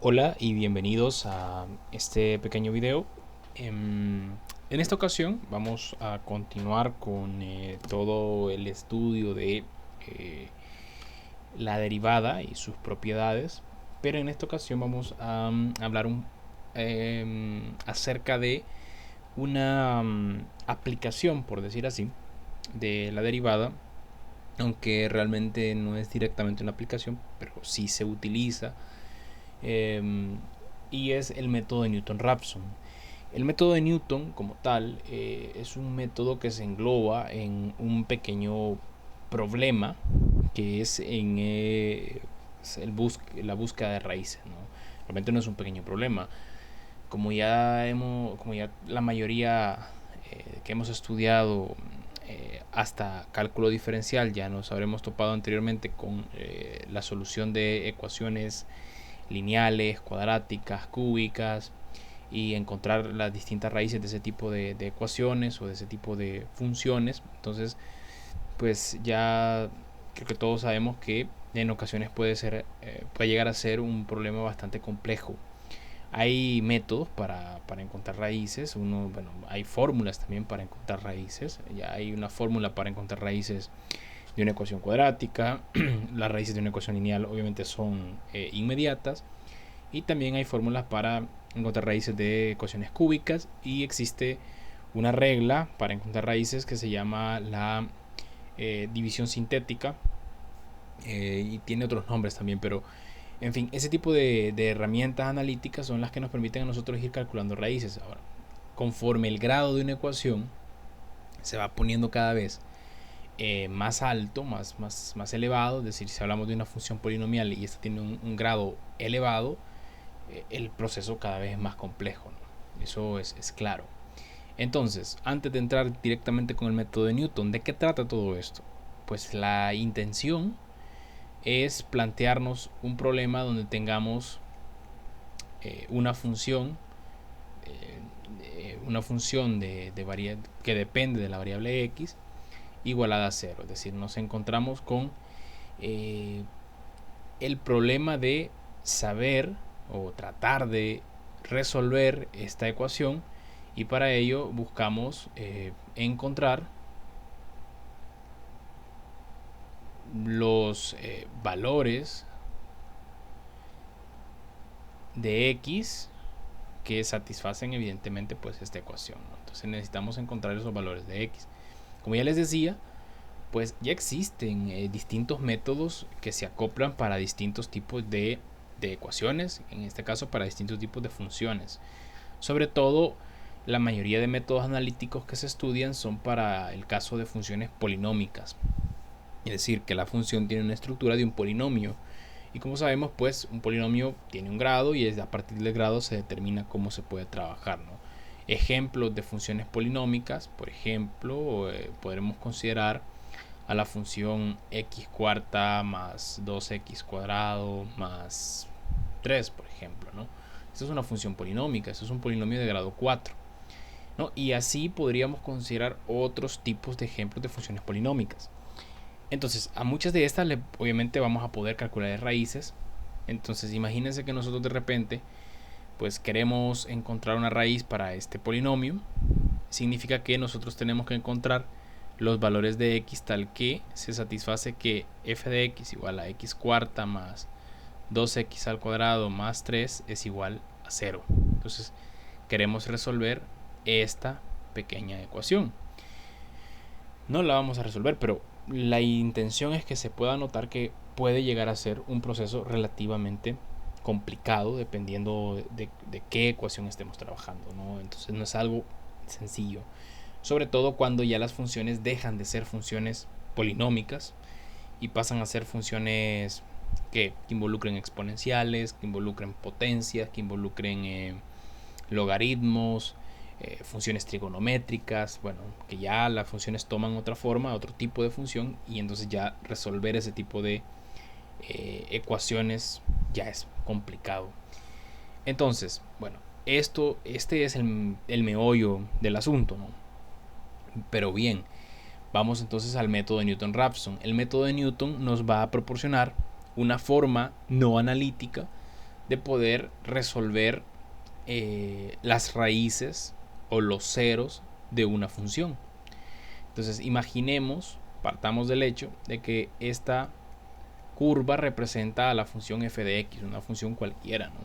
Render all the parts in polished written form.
Hola y bienvenidos a este pequeño video. En esta ocasión vamos a continuar con todo el estudio de eh, la derivada y sus propiedades, pero en esta ocasión vamos a hablar acerca de una aplicación, por decir así, de la derivada, aunque realmente no es directamente una aplicación, pero sí se utiliza, eh, y es el método de Newton-Raphson. El método de Newton como tal es un método que se engloba en un pequeño problema que es en la búsqueda de raíces, ¿no? Realmente no es un pequeño problema. Como ya la mayoría que hemos estudiado hasta cálculo diferencial ya nos habremos topado anteriormente con la solución de ecuaciones lineales, cuadráticas, cúbicas, y encontrar las distintas raíces de ese tipo de ecuaciones o de ese tipo de funciones. Entonces, pues ya creo que todos sabemos que en ocasiones puede llegar a ser un problema bastante complejo. Hay métodos para encontrar raíces. Hay fórmulas también para encontrar raíces. Ya hay una fórmula para encontrar raíces de una ecuación cuadrática. Las raíces de una ecuación lineal obviamente son inmediatas. Y también hay fórmulas para encontrar raíces de ecuaciones cúbicas. Y existe una regla para encontrar raíces que se llama la división sintética. Y tiene otros nombres también, pero en fin, ese tipo de herramientas analíticas son las que nos permiten a nosotros ir calculando raíces. Ahora, conforme el grado de una ecuación se va poniendo cada vez más alto, más elevado, es decir, si hablamos de una función polinomial y esta tiene un grado elevado, el proceso cada vez es más complejo, ¿no? Eso es claro. Entonces, antes de entrar directamente con el método de Newton, ¿de qué trata todo esto? Pues la intención es plantearnos un problema donde tengamos una función que depende de la variable x igualada a cero. Es decir, nos encontramos con eh, el problema de saber o tratar de resolver esta ecuación, y para ello buscamos encontrar los valores de x que satisfacen evidentemente pues esta ecuación, ¿no? Entonces necesitamos encontrar esos valores de x. Como ya les decía, pues ya existen distintos métodos que se acoplan para distintos tipos de ecuaciones, en este caso para distintos tipos de funciones. Sobre todo, la mayoría de métodos analíticos que se estudian son para el caso de funciones polinómicas, es decir, que la función tiene una estructura de un polinomio. Y como sabemos, pues un polinomio tiene un grado y a partir del grado se determina cómo se puede trabajar, ¿no? Ejemplos de funciones polinómicas, por ejemplo, podremos considerar a la función x cuarta más 2x cuadrado más 3, por ejemplo, ¿no? Esta es una función polinómica, esto es un polinomio de grado 4, ¿no? Y así podríamos considerar otros tipos de ejemplos de funciones polinómicas. Entonces, a muchas de estas obviamente vamos a poder calcular raíces. Entonces, imagínense que nosotros de repente pues queremos encontrar una raíz para este polinomio. Significa que nosotros tenemos que encontrar los valores de x tal que se satisface que f de x igual a x cuarta más 2x al cuadrado más 3 es igual a 0. Entonces queremos resolver esta pequeña ecuación. No la vamos a resolver, pero la intención es que se pueda notar que puede llegar a ser un proceso relativamente complicado dependiendo de qué ecuación estemos trabajando, ¿no? Entonces no es algo sencillo, sobre todo cuando ya las funciones dejan de ser funciones polinómicas y pasan a ser funciones que involucren exponenciales, que involucren potencias, que involucren logaritmos, funciones trigonométricas, bueno, que ya las funciones toman otra forma, otro tipo de función, y entonces ya resolver ese tipo de ecuaciones ya es complicado. Entonces, bueno, este es el meollo del asunto, ¿no? Pero bien, vamos entonces al método de Newton-Raphson. El método de Newton nos va a proporcionar una forma no analítica de poder resolver las raíces o los ceros de una función. Entonces imaginemos, partamos del hecho de que esta curva representa a la función f de x, una función cualquiera, ¿no?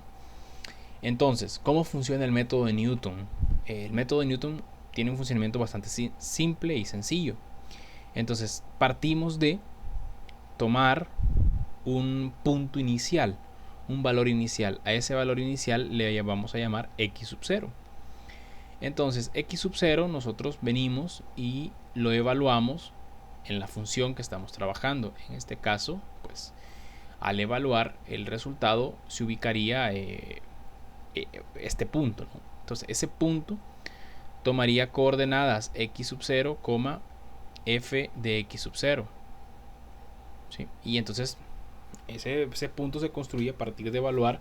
Entonces, ¿cómo funciona el método de Newton? El método de Newton tiene un funcionamiento bastante simple y sencillo. Entonces, partimos de tomar un punto inicial, un valor inicial. A ese valor inicial le vamos a llamar x sub 0. Entonces, x sub 0 nosotros venimos y lo evaluamos en la función que estamos trabajando. En este caso, pues, al evaluar el resultado se ubicaría este punto, ¿no? Entonces, ese punto tomaría coordenadas x sub 0, f de x sub 0. ¿Sí? Y entonces ese punto se construye a partir de evaluar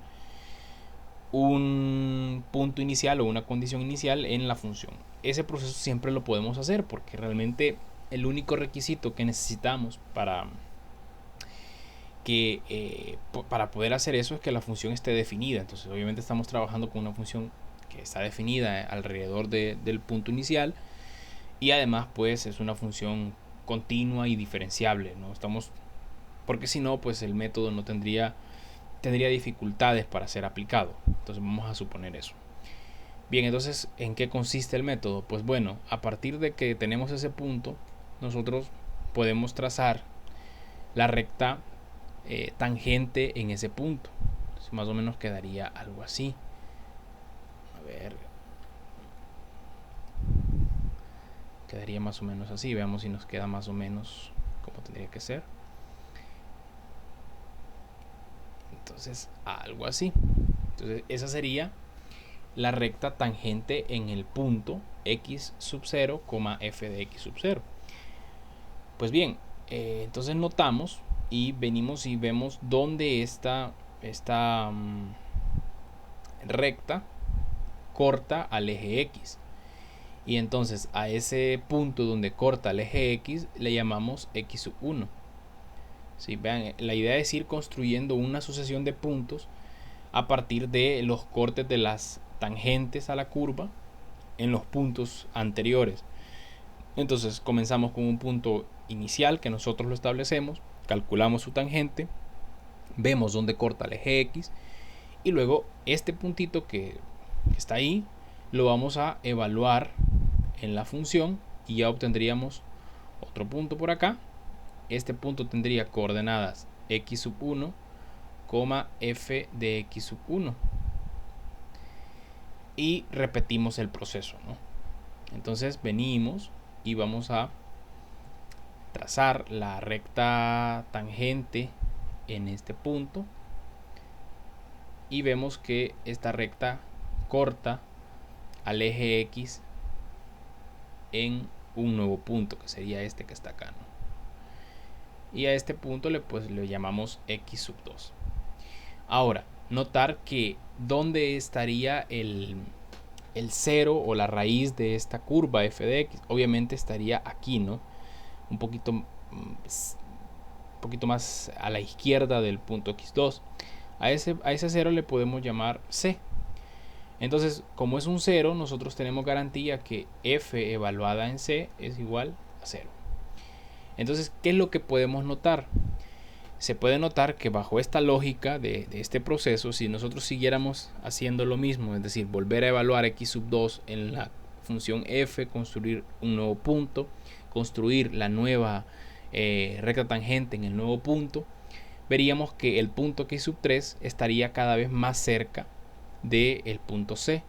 un punto inicial o una condición inicial en la función. Ese proceso siempre lo podemos hacer porque realmente el único requisito que necesitamos para poder hacer eso es que la función esté definida. Entonces obviamente estamos trabajando con una función que está definida alrededor del punto inicial y además pues es una función continua y diferenciable, ¿no? Porque si no, pues el método no tendría dificultades para ser aplicado. Entonces vamos a suponer eso. Bien, entonces, ¿en qué consiste el método? Pues bueno, a partir de que tenemos ese punto, nosotros podemos trazar la recta tangente en ese punto. Entonces, más o menos quedaría algo así. A ver. Quedaría más o menos así. Veamos si nos queda más o menos como tendría que ser. Entonces, algo así. Entonces, esa sería la recta tangente en el punto x sub 0, f de x sub 0. Pues bien, entonces notamos y venimos y vemos dónde esta recta corta al eje x. Y entonces a ese punto donde corta el eje x le llamamos x sub 1. ¿Sí? Vean, la idea es ir construyendo una sucesión de puntos a partir de los cortes de las tangentes a la curva en los puntos anteriores. Entonces comenzamos con un punto inicial que nosotros lo establecemos, calculamos su tangente, vemos dónde corta el eje x y luego este puntito que está ahí lo vamos a evaluar en la función y ya obtendríamos otro punto por acá. Este punto tendría coordenadas x sub 1, f de x sub 1 y repetimos el proceso, ¿no? Entonces venimos y vamos a trazar la recta tangente en este punto y vemos que esta recta corta al eje x en un nuevo punto que sería este que está acá, ¿no? Y a este punto le llamamos x sub 2. Ahora, notar que dónde estaría el 0 o la raíz de esta curva f de x, obviamente estaría aquí, ¿no? Un poquito más a la izquierda del punto x2. A ese 0 le podemos llamar c. Entonces, como es un 0, nosotros tenemos garantía que f evaluada en c es igual a 0. Entonces, ¿qué es lo que podemos notar? Se puede notar que bajo esta lógica de este proceso, si nosotros siguiéramos haciendo lo mismo, es decir, volver a evaluar x sub 2 en la función f, construir un nuevo punto, construir la nueva recta tangente en el nuevo punto, veríamos que el punto x sub 3 estaría cada vez más cerca del punto c.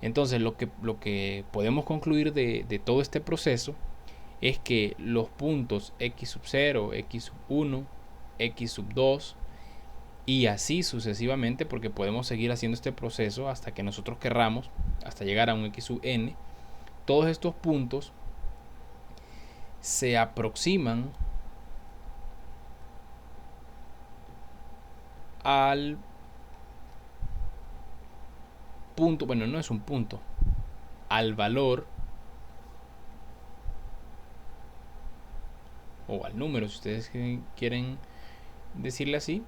Entonces lo que podemos concluir de todo este proceso es que los puntos x sub 0, x sub 1, x sub 2 y así sucesivamente, porque podemos seguir haciendo este proceso hasta que nosotros querramos, hasta llegar a un x sub n, todos estos puntos se aproximan al punto, bueno, no es un punto, al valor o al número, si ustedes quieren decirle así,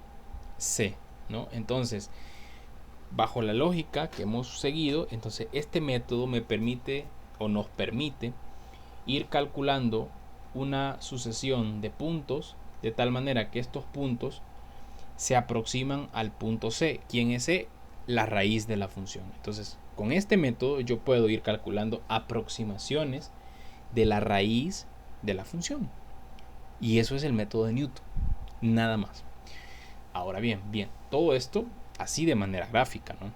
c, ¿no? Entonces, bajo la lógica que hemos seguido, entonces este método me permite o nos permite ir calculando una sucesión de puntos de tal manera que estos puntos se aproximan al punto C. ¿Quién es C? La raíz de la función. Entonces, con este método yo puedo ir calculando aproximaciones de la raíz de la función. Y eso es el método de Newton. Nada más. Ahora bien, todo esto así de manera gráfica, ¿no?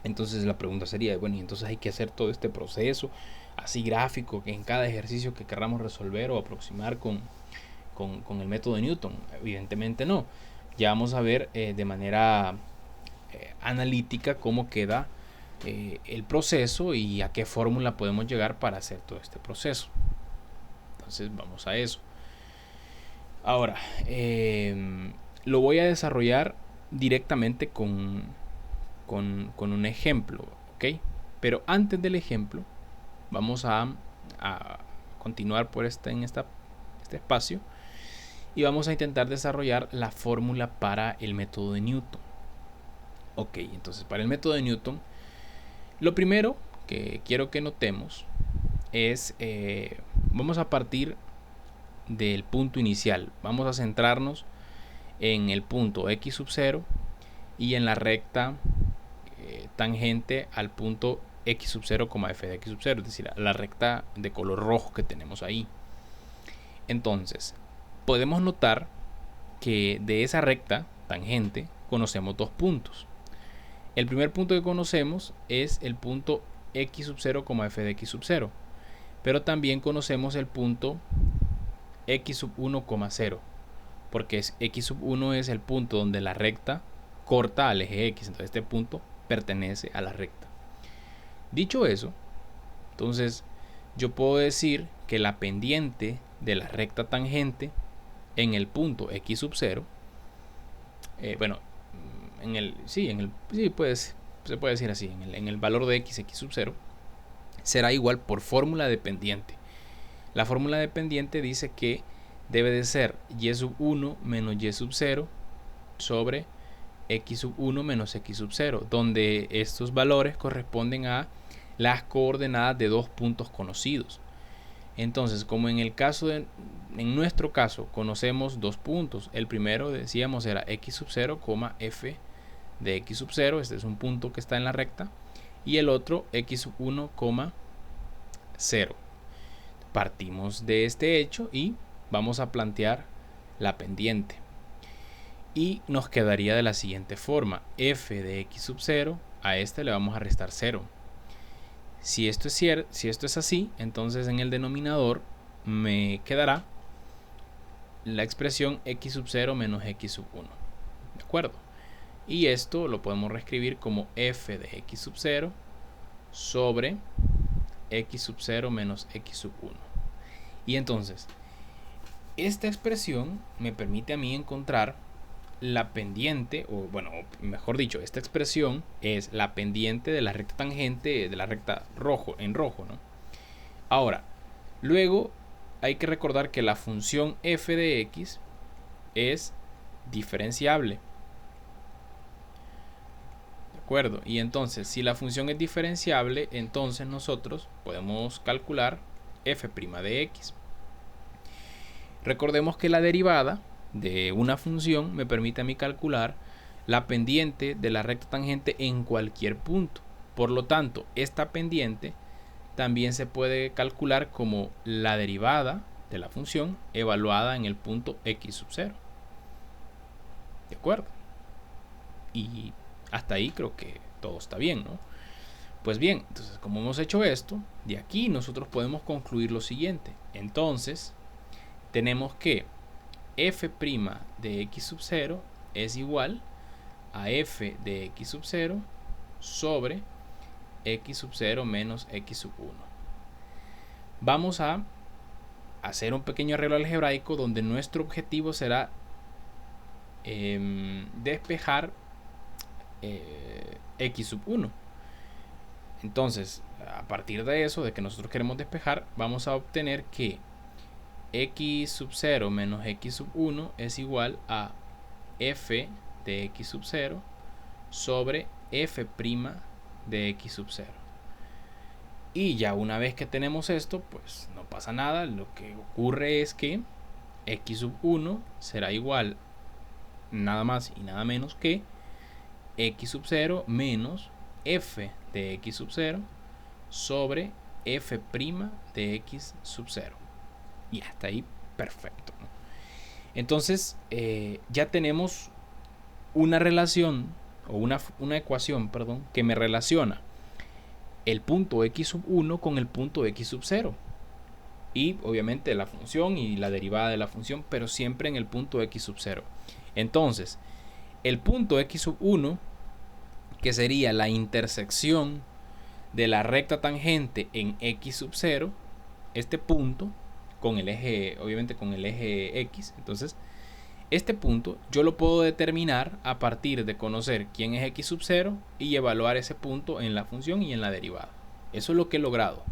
Entonces la pregunta sería, bueno, y entonces hay que hacer todo este proceso así gráfico que en cada ejercicio que queramos resolver o aproximar con el método de Newton. Evidentemente no. Ya vamos a ver de manera analítica cómo queda el proceso y a qué fórmula podemos llegar para hacer todo este proceso. Entonces vamos a eso. Ahora, lo voy a desarrollar directamente con un ejemplo, ¿ok? Pero antes del ejemplo, vamos a continuar por este espacio y vamos a intentar desarrollar la fórmula para el método de Newton. Ok, entonces para el método de Newton, lo primero que quiero que notemos es, vamos a partir del punto inicial. Vamos a centrarnos en el punto x sub 0 y en la recta tangente al punto x sub 0, f de x sub 0, es decir, la recta de color rojo que tenemos ahí. Entonces, podemos notar que de esa recta tangente conocemos dos puntos. El primer punto que conocemos es el punto x sub 0, f de x sub 0, pero también conocemos el punto x sub 1, 0, porque x sub 1 es el punto donde la recta corta al eje x, entonces este punto pertenece a la recta. Dicho eso, entonces yo puedo decir que la pendiente de la recta tangente en el punto x sub 0, se puede decir así, en el valor de x sub 0, será igual por fórmula de pendiente. La fórmula de pendiente dice que debe de ser y sub 1 menos y sub 0 sobre x sub 1 menos x sub 0, donde estos valores corresponden a las coordenadas de dos puntos conocidos. Entonces, como en nuestro caso conocemos dos puntos, el primero decíamos era x sub 0, f de x sub 0, este es un punto que está en la recta, y el otro x sub 1, 0. Partimos de este hecho y vamos a plantear la pendiente. Y nos quedaría de la siguiente forma: f de x sub 0, a este le vamos a restar 0. Si esto es así, entonces en el denominador me quedará la expresión x sub 0 menos x sub 1. ¿De acuerdo? Y esto lo podemos reescribir como f de x sub 0 sobre x sub 0 menos x sub 1. Y entonces, esta expresión me permite a mí encontrar la pendiente, o bueno, mejor dicho, esta expresión es la pendiente de la recta tangente de la recta en rojo, ¿no? Ahora, luego hay que recordar que la función f de x es diferenciable. ¿De acuerdo? Y entonces, si la función es diferenciable, entonces nosotros podemos calcular f' de x. Recordemos que la derivada de una función me permite a mí calcular la pendiente de la recta tangente en cualquier punto. Por lo tanto, esta pendiente también se puede calcular como la derivada de la función evaluada en el punto x sub 0. ¿De acuerdo? Y hasta ahí creo que todo está bien, ¿no? Pues bien, entonces como hemos hecho esto, de aquí nosotros podemos concluir lo siguiente. Entonces, tenemos que f' de x sub 0 es igual a f de x sub 0 sobre x sub 0 menos x sub 1. Vamos a hacer un pequeño arreglo algebraico donde nuestro objetivo será despejar x sub 1. Entonces, a partir de eso, de que nosotros queremos despejar, vamos a obtener que x sub 0 menos x sub 1 es igual a f de x sub 0 sobre f' de x sub 0. Y ya una vez que tenemos esto, pues no pasa nada. Lo que ocurre es que x sub 1 será igual nada más y nada menos que x sub 0 menos f de x sub 0 sobre f' de x sub 0. Y hasta ahí perfecto, ¿no? Entonces ya tenemos una relación o una ecuación, perdón, que me relaciona el punto x sub 1 con el punto x sub 0 y obviamente la función y la derivada de la función, pero siempre en el punto x sub 0. Entonces el punto x sub 1, que sería la intersección de la recta tangente en x sub 0, este punto con el eje, obviamente con el eje x, entonces este punto yo lo puedo determinar a partir de conocer quién es x sub 0 y evaluar ese punto en la función y en la derivada. Eso es lo que he logrado.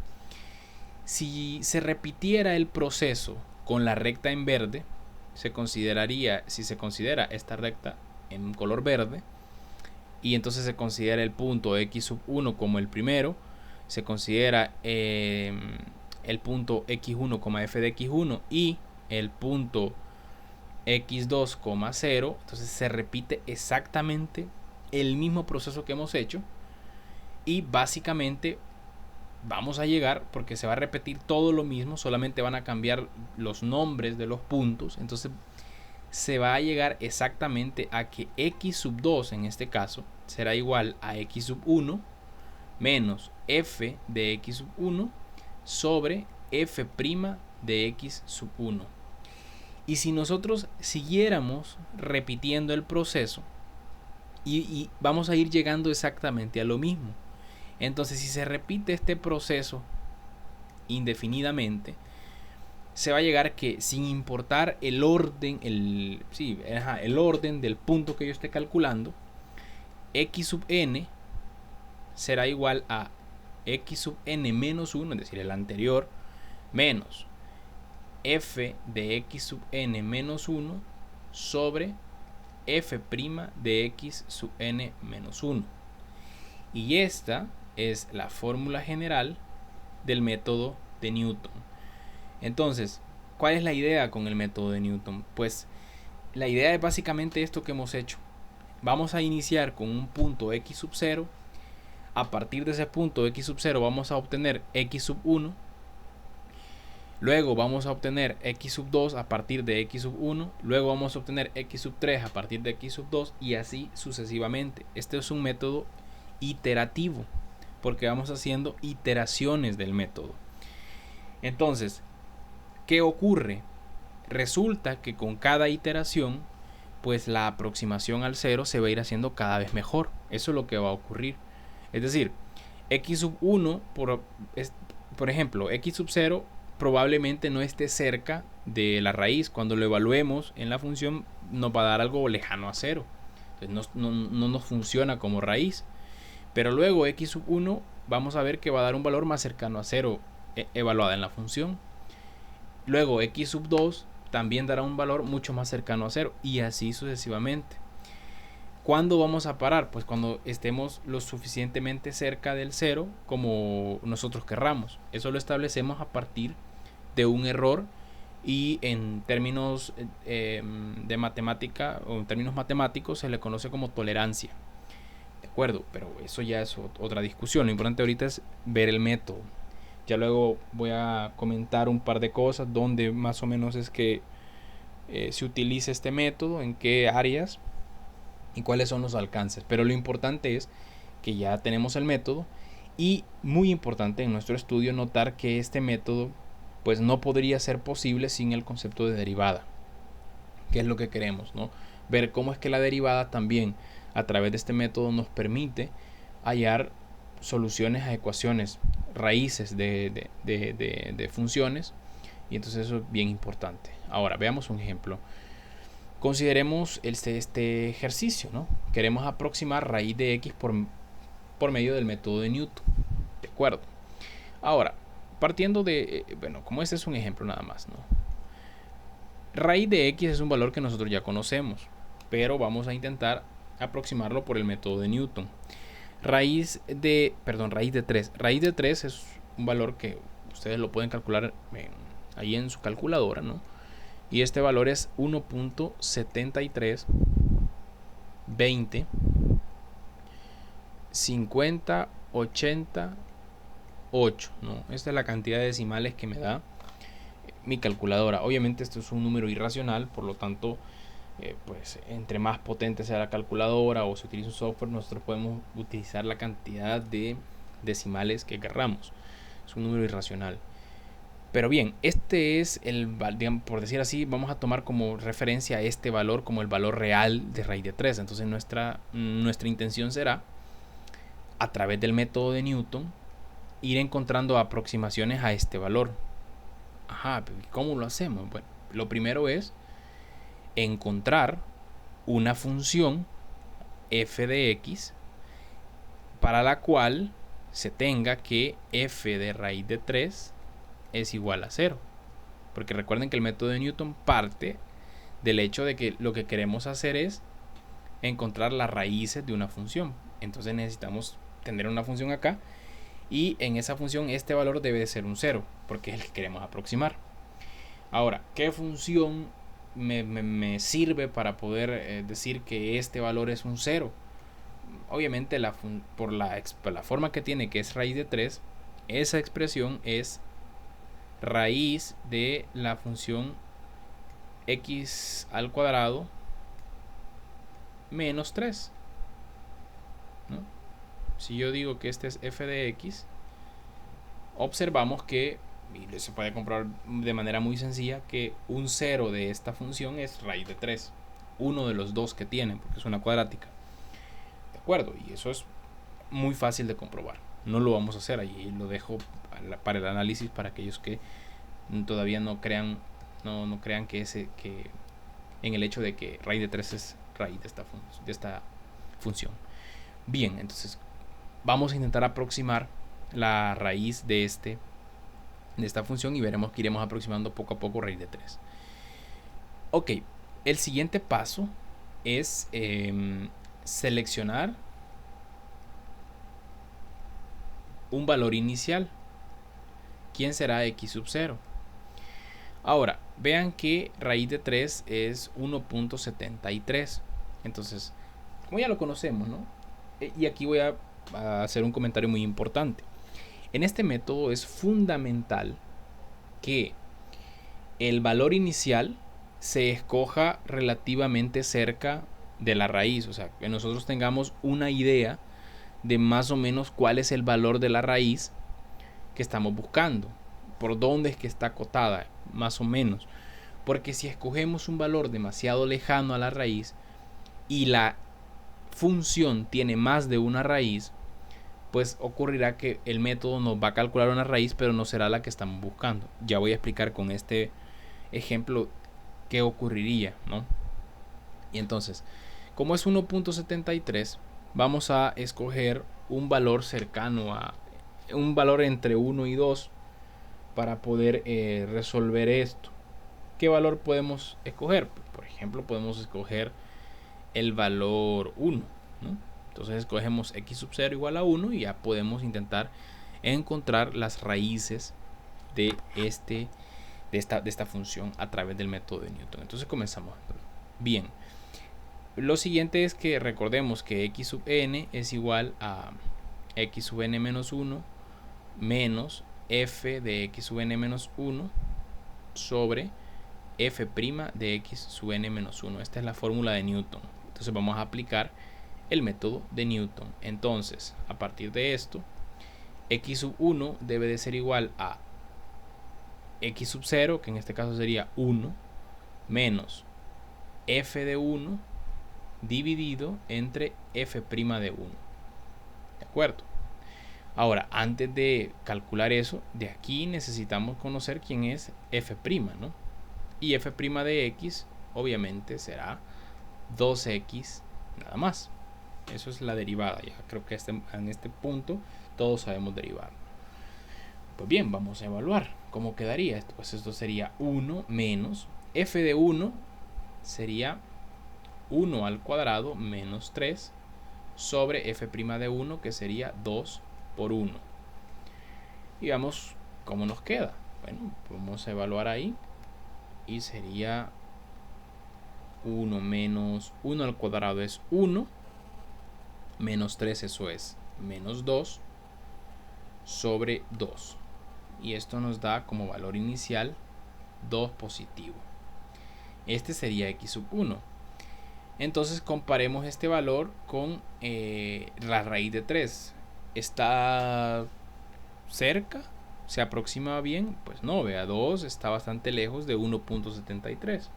Si se repitiera el proceso con la recta en verde, si se considera esta recta en color verde y entonces se considera el punto x sub 1 como el primero, se considera el punto x1, f de x1 y el punto x2, 0, entonces se repite exactamente el mismo proceso que hemos hecho y básicamente vamos a llegar, porque se va a repetir todo lo mismo, solamente van a cambiar los nombres de los puntos, entonces se va a llegar exactamente a que x sub 2 en este caso será igual a x sub 1 menos f de x sub 1 sobre f' de x sub 1. Y si nosotros siguiéramos repitiendo el proceso y vamos a ir llegando exactamente a lo mismo. Entonces, si se repite este proceso indefinidamente, se va a llegar que sin importar el orden, el orden del punto que yo esté calculando, x sub n será igual a x sub n menos 1, es decir, el anterior, menos f de x sub n menos 1 sobre f' de x sub n menos 1. Y esta es la fórmula general del método de Newton. Entonces, ¿cuál es la idea con el método de Newton? Pues la idea es básicamente esto que hemos hecho. Vamos a iniciar con un punto x sub 0. A partir de ese punto x sub 0 vamos a obtener x sub 1. Luego vamos a obtener x sub 2 a partir de x sub 1. Luego vamos a obtener x sub 3 a partir de x sub 2 y así sucesivamente. Este es un método iterativo porque vamos haciendo iteraciones del método. Entonces, ¿qué ocurre? Resulta que con cada iteración, pues la aproximación al cero se va a ir haciendo cada vez mejor. Eso es lo que va a ocurrir. Es decir, x sub 1, por ejemplo, x sub 0 probablemente no esté cerca de la raíz. Cuando lo evaluemos en la función nos va a dar algo lejano a 0. Entonces no nos funciona como raíz. Pero luego x sub 1 vamos a ver que va a dar un valor más cercano a 0 evaluada en la función. Luego x sub 2 también dará un valor mucho más cercano a 0 y así sucesivamente. ¿Cuándo vamos a parar? Pues cuando estemos lo suficientemente cerca del 0 como nosotros querramos. Eso lo establecemos a partir de un error y en términos de matemática o en términos matemáticos se le conoce como tolerancia. De acuerdo, pero eso ya es otra discusión. Lo importante ahorita es ver el método. Ya luego voy a comentar un par de cosas donde más o menos es que se utiliza este método, en qué áreas y cuáles son los alcances. Pero lo importante es que ya tenemos el método y muy importante en nuestro estudio notar que este método pues no podría ser posible sin el concepto de derivada, que es lo que queremos, ¿no? Ver cómo es que la derivada también a través de este método nos permite hallar soluciones a ecuaciones, raíces de funciones, y entonces eso es bien importante. Ahora veamos un ejemplo. Consideremos este ejercicio, ¿no? Queremos aproximar raíz de x por medio del método de Newton. ¿De acuerdo? Ahora, partiendo de, como este es un ejemplo nada más, ¿no? Raíz de x es un valor que nosotros ya conocemos, pero vamos a intentar aproximarlo por el método de Newton. Raíz de 3. Raíz de 3 es un valor que ustedes lo pueden calcular ahí en su calculadora, ¿no? Y este valor es 1.7320 50 80 8, ¿no? Esta es la cantidad de decimales que me da mi calculadora. Obviamente esto es un número irracional, por lo tanto, pues entre más potente sea la calculadora o se utiliza un software, nosotros podemos utilizar la cantidad de decimales que querramos. Es un número irracional. Pero bien, este es el, digamos, por decir así, vamos a tomar como referencia a este valor como el valor real de raíz de 3. Entonces nuestra intención será, a través del método de Newton, ir encontrando aproximaciones a este valor. Ajá, ¿cómo lo hacemos? Bueno, lo primero es encontrar una función f de x para la cual se tenga que f de raíz de 3 es igual a 0. Porque recuerden que el método de Newton parte del hecho de que lo que queremos hacer es encontrar las raíces de una función. Entonces necesitamos tener una función acá y en esa función este valor debe de ser un 0 porque es el que queremos aproximar. Ahora, ¿qué función me sirve para poder decir que este valor es un 0? Obviamente por la forma que tiene, que es raíz de 3, esa expresión es raíz de la función x al cuadrado menos 3, ¿no? Si yo digo que este es f de x, observamos que, y se puede comprobar de manera muy sencilla, que un 0 de esta función es raíz de 3, uno de los dos que tiene, porque es una cuadrática. ¿De acuerdo? Y eso es muy fácil de comprobar. No lo vamos a hacer, ahí lo dejo para el análisis para aquellos que todavía no crean que en el hecho de que raíz de 3 es raíz de esta función. Bien, entonces vamos a intentar aproximar la raíz de esta función y veremos que iremos aproximando poco a poco raíz de 3. Ok, el siguiente paso es seleccionar un valor inicial. ¿Quién será x sub 0? Ahora, vean que raíz de 3 es 1.73. Entonces, como ya lo conocemos, ¿no? Y aquí voy a hacer un comentario muy importante. En este método es fundamental que el valor inicial se escoja relativamente cerca de la raíz. O sea, que nosotros tengamos una idea de más o menos cuál es el valor de la raíz que estamos buscando. Por dónde es que está acotada, más o menos. Porque si escogemos un valor demasiado lejano a la raíz y la función tiene más de una raíz, pues ocurrirá que el método nos va a calcular una raíz, pero no será la que estamos buscando. Ya voy a explicar con este ejemplo qué ocurriría, ¿no? Y entonces, como es 1.73, vamos a escoger un valor cercano a un valor entre 1 y 2 para poder resolver esto. ¿Qué valor podemos escoger? Por ejemplo, podemos escoger el valor 1, ¿no? Entonces escogemos x sub 0 igual a 1 y ya podemos intentar encontrar las raíces de esta función a través del método de Newton. Entonces comenzamos. Bien, lo siguiente es que recordemos que x sub n es igual a x sub n menos 1 menos f de x sub n menos 1 sobre f' de x sub n menos 1. Esta es la fórmula de Newton. Entonces vamos a aplicar el método de Newton. Entonces, a partir de esto, x sub 1 debe de ser igual a x sub 0, que en este caso sería 1, menos f de 1 dividido entre f' de 1. ¿De acuerdo? Ahora, antes de calcular eso, de aquí necesitamos conocer quién es f', ¿no? Y f' de x, obviamente, será 2x nada más. Eso es la derivada. Ya creo que en este punto todos sabemos derivar. Pues bien, vamos a evaluar cómo quedaría esto. Pues esto sería 1 menos f de 1 sería 1 al cuadrado menos 3 sobre f' de 1, que sería 2 por 1. Y veamos cómo nos queda. Bueno, vamos a evaluar ahí y sería 1 menos 1 al cuadrado es 1, menos 3, eso es menos 2 sobre 2. Y esto nos da como valor inicial 2 positivo. Este sería x sub 1. Entonces comparemos este valor con la raíz de 3. ¿Está cerca? ¿Se aproxima bien? Pues no, vea, 2 está bastante lejos de 1.73.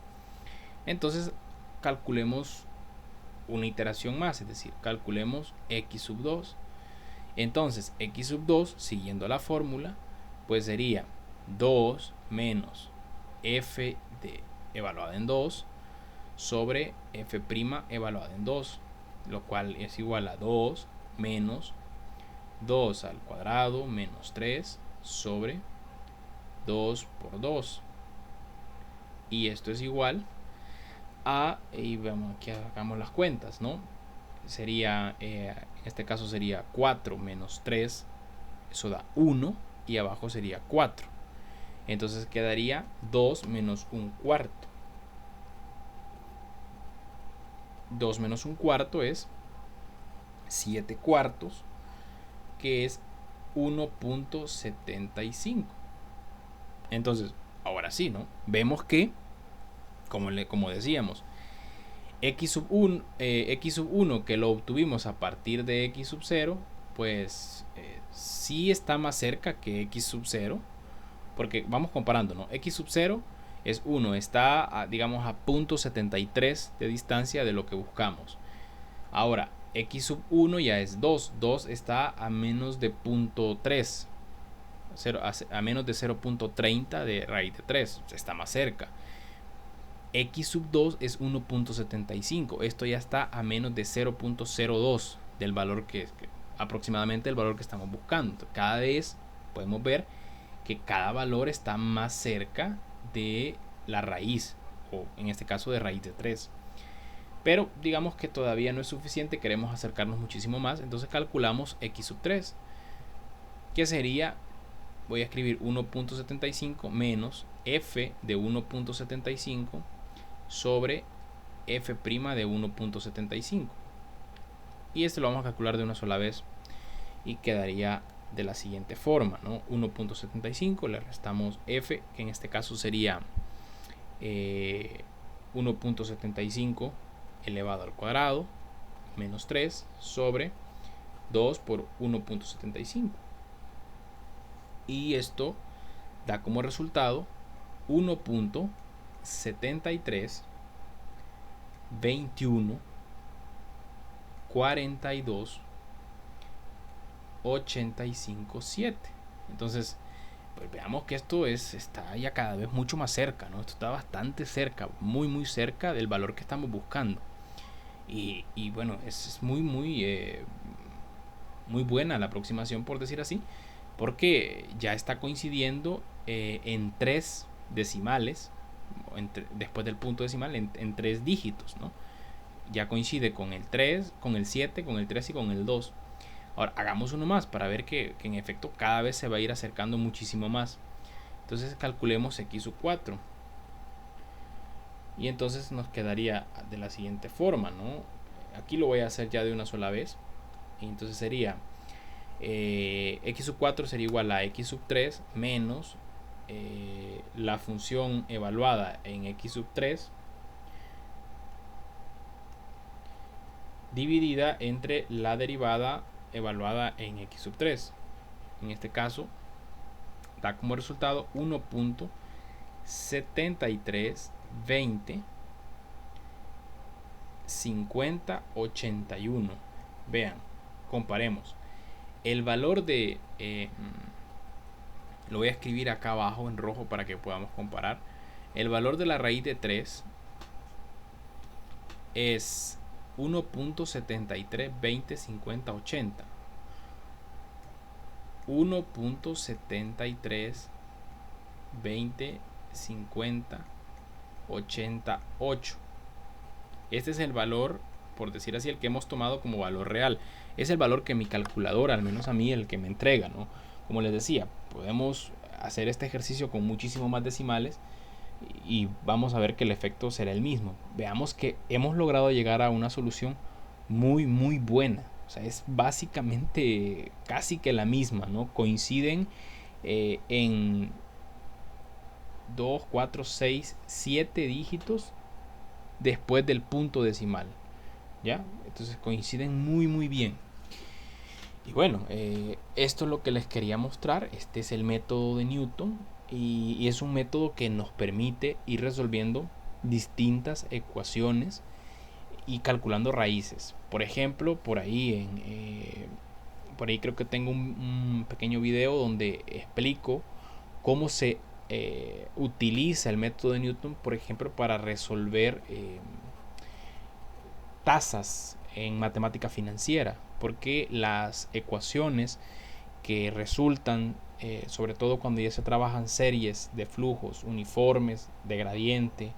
Entonces calculemos una iteración más, es decir, calculemos x sub 2. Entonces x sub 2, siguiendo la fórmula, pues sería 2 menos f de evaluada en 2 sobre f' evaluada en 2, lo cual es igual a 2 menos 2 al cuadrado menos 3 sobre 2 por 2. Y esto es igual a, y vamos, aquí hagamos las cuentas, ¿no? Sería, en este caso sería 4 menos 3, eso da 1, y abajo sería 4. Entonces quedaría 2 menos 1 cuarto. 2 menos 1 cuarto es 7 cuartos, que es 1.75. Entonces, ahora sí, ¿no? Vemos que, como decíamos, x sub 1 que lo obtuvimos a partir de x sub 0, pues sí está más cerca que x sub 0, porque vamos comparando, ¿no? X sub 0 es 1, está digamos a 0.73 de distancia de lo que buscamos. Ahora, x sub 1 ya es 2, 2 está a menos de 0.3, a menos de 0.30 de raíz de 3, está más cerca. X sub 2 es 1.75, esto ya está a menos de 0.02 del valor que aproximadamente el valor que estamos buscando. Cada vez podemos ver que cada valor está más cerca de la raíz, o en este caso de raíz de 3. Pero digamos que todavía no es suficiente, queremos acercarnos muchísimo más, entonces calculamos x sub 3, que sería, voy a escribir 1.75 menos f de 1.75 sobre f' de 1.75. Y esto lo vamos a calcular de una sola vez y quedaría de la siguiente forma, ¿no? 1.75 le restamos f, que en este caso sería 1.75 elevado al cuadrado menos 3 sobre 2 por 1.75. Y esto da como resultado 1.73 21 42 85 7. Entonces, pues veamos que esto está ya cada vez mucho más cerca, ¿no? Esto está bastante cerca, muy muy cerca del valor que estamos buscando. Y bueno, es muy muy buena la aproximación, por decir así, porque ya está coincidiendo en 3 decimales, después del punto decimal, en 3 dígitos, ¿no? Ya coincide con el 3, con el 7, con el 3 y con el 2. Ahora, hagamos uno más para ver que en efecto cada vez se va a ir acercando muchísimo más. Entonces calculemos x sub 4. Y entonces nos quedaría de la siguiente forma, ¿no? Aquí lo voy a hacer ya de una sola vez. Y entonces sería x sub 4 sería igual a x sub 3 menos la función evaluada en x sub 3 dividida entre la derivada evaluada en x sub 3. En este caso da como resultado 1.7320 50 81. Vean, comparemos el valor de lo voy a escribir acá abajo en rojo para que podamos comparar. El valor de la raíz de 3 es 1.7320 50 80. 1.7320 50 88. Este es el valor por decir así, el que hemos tomado como valor real. Es el valor que mi calculadora, al menos a mí, el que me entrega, ¿no? Como les decía, podemos hacer este ejercicio con muchísimo más decimales y vamos a ver que el efecto será el mismo. Veamos que hemos logrado llegar a una solución muy muy buena. O sea, es básicamente casi que la misma, ¿no? Coinciden en 2 4 6 7 dígitos después del punto decimal, ¿ya? Entonces coinciden muy muy bien. Y bueno, esto es lo que les quería mostrar. Este es el método de Newton y es un método que nos permite ir resolviendo distintas ecuaciones y calculando raíces. Por ejemplo, por ahí creo que tengo un pequeño video donde explico cómo se utiliza el método de Newton, por ejemplo, para resolver tasas en matemática financiera, porque las ecuaciones que resultan, sobre todo cuando ya se trabajan series de flujos uniformes de gradiente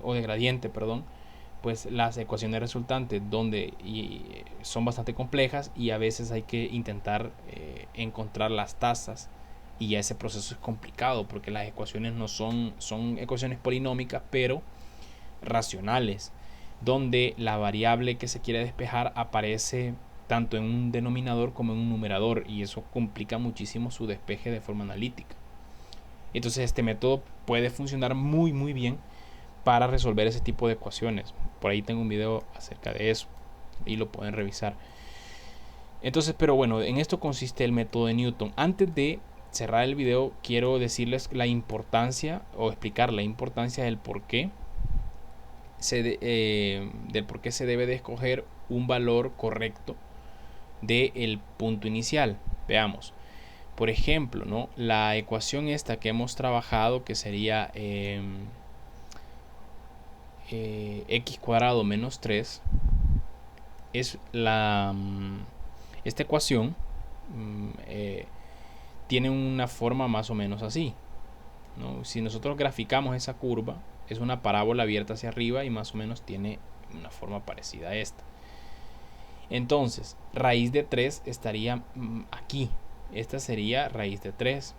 o de gradiente, perdón, pues las ecuaciones resultantes son bastante complejas y a veces hay que intentar encontrar las tasas y ya ese proceso es complicado porque las ecuaciones no son ecuaciones polinómicas pero racionales, donde la variable que se quiere despejar aparece tanto en un denominador como en un numerador y eso complica muchísimo su despeje de forma analítica. Entonces este método puede funcionar muy muy bien para resolver ese tipo de ecuaciones. Por ahí tengo un video acerca de eso y lo pueden revisar. Entonces, pero bueno, en esto consiste el método de Newton. Antes de cerrar el video, quiero decirles la importancia o explicar la importancia del por qué se debe de escoger un valor correcto del punto inicial. Veamos. Por ejemplo, ¿no? La ecuación esta que hemos trabajado, que sería x cuadrado menos 3, es esta ecuación tiene una forma más o menos así, ¿no? Si nosotros graficamos esa curva, es una parábola abierta hacia arriba y más o menos tiene una forma parecida a esta. Entonces, raíz de 3 estaría aquí. Esta sería raíz de 3.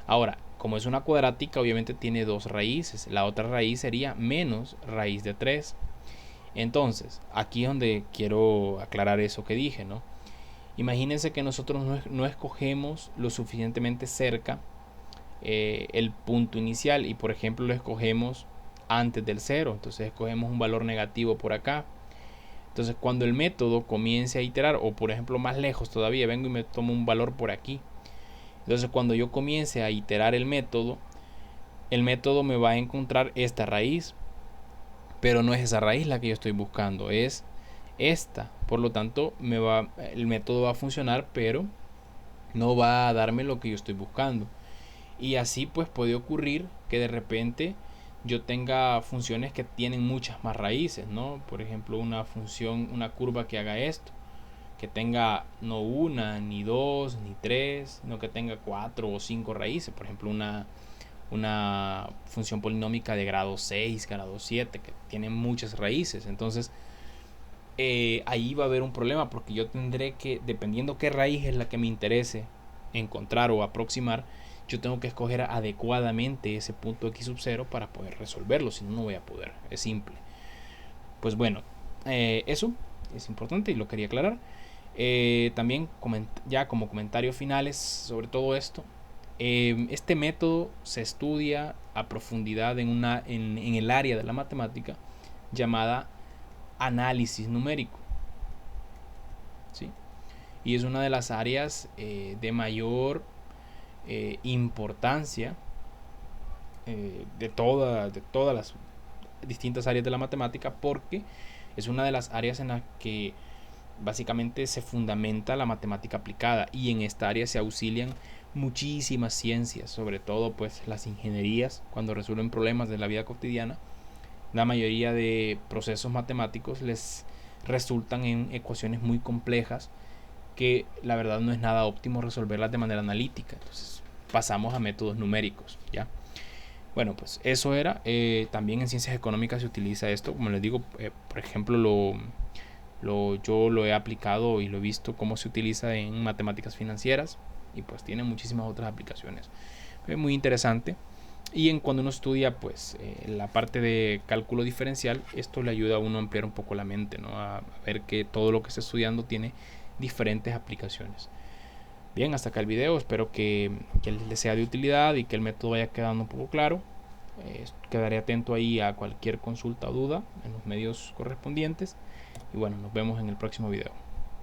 Ahora, como es una cuadrática, obviamente tiene dos raíces. La otra raíz sería menos raíz de 3. Entonces, aquí es donde quiero aclarar eso que dije, ¿no? Imagínense que nosotros no escogemos lo suficientemente cerca el punto inicial y por ejemplo lo escogemos antes del 0. Entonces escogemos un valor negativo por acá. Entonces cuando el método comience a iterar, o por ejemplo más lejos todavía, vengo y me tomo un valor por aquí. Entonces cuando yo comience a iterar el método me va a encontrar esta raíz, pero no es esa raíz la que yo estoy buscando, es esta. Por lo tanto el método va a funcionar, pero no va a darme lo que yo estoy buscando. Y así pues puede ocurrir que de repente yo tenga funciones que tienen muchas más raíces, ¿no? Por ejemplo, una curva que haga esto, que tenga no una, ni dos, ni tres, sino que tenga 4 o 5 raíces. Por ejemplo, una función polinómica de grado 6, grado 7, que tiene muchas raíces. Entonces, ahí va a haber un problema porque yo tendré que, dependiendo qué raíz es la que me interese encontrar o aproximar, yo tengo que escoger adecuadamente ese punto x sub 0 para poder resolverlo, si no, no voy a poder, es simple. Pues bueno, eso es importante y lo quería aclarar. También ya como comentarios finales sobre todo esto, este método se estudia a profundidad en el área de la matemática llamada análisis numérico, ¿sí? Y es una de las áreas de mayor importancia de todas las distintas áreas de la matemática, porque es una de las áreas en las que básicamente se fundamenta la matemática aplicada, y en esta área se auxilian muchísimas ciencias, sobre todo pues las ingenierías. Cuando resuelven problemas de la vida cotidiana, la mayoría de procesos matemáticos les resultan en ecuaciones muy complejas que la verdad no es nada óptimo resolverlas de manera analítica. Entonces pasamos a métodos numéricos, ¿ya? Bueno, pues eso era. También en ciencias económicas se utiliza esto. Como les digo, por ejemplo, yo lo he aplicado y lo he visto cómo se utiliza en matemáticas financieras. Y pues tiene muchísimas otras aplicaciones. Es muy interesante. Y en cuando uno estudia pues la parte de cálculo diferencial, esto le ayuda a uno a ampliar un poco la mente, ¿no? A ver que todo lo que está estudiando tiene diferentes aplicaciones. Bien, hasta acá el video. Espero que les sea de utilidad y que el método vaya quedando un poco claro. Quedaré atento ahí a cualquier consulta o duda en los medios correspondientes. Y bueno, nos vemos en el próximo video.